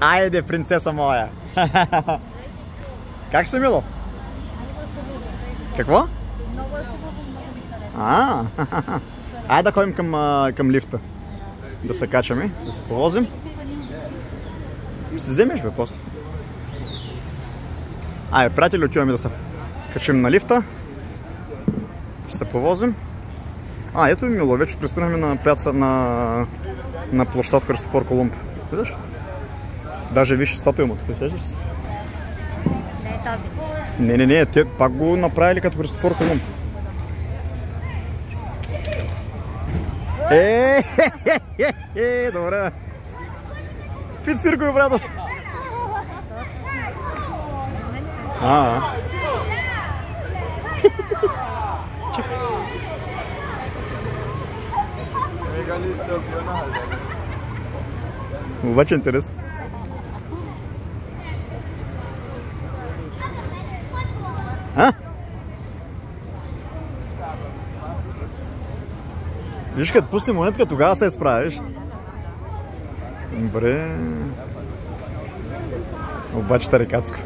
Айде, принцеса моя! Как си, Мило? Какво? Много е хубаво, много ми харесва. Айде да ходим към лифта. Да се качаме, да се повозим. Ще се вземеш, бе, после. Айде, приятели, отиваме да се качим на лифта. Ще се повозим. Ето и Мило, вече пристигнахме на площад Христофор Колумб. Виждаш? Даже виж статуя му тук, виждаш си? Не е тази. Не, те пак го направили като Христофор Колумб. Добре. Пит циркове, брато. Обаче интересно. Виж, като пусне монетка, тогава се изправиш. Добре. Обаче тарикатско.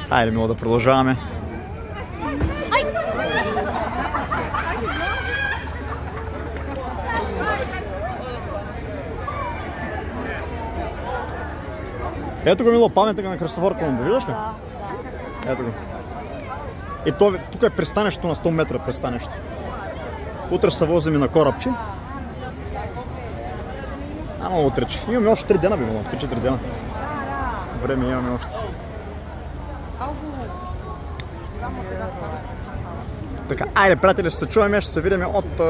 Айде, Мило, да продължаваме. Ето го, Мило, паметника на Христофор Колумб, виждаш ли? Ето го. И тук е пристанището на 100 метра пристанище. Утре ще се возим и на корабче. Ама утре, че. Имаме още 3 дена, бе, Мило, 3-4 дена. Време имаме още. Така, айде, приятели, ще се чуваме, ще се видим от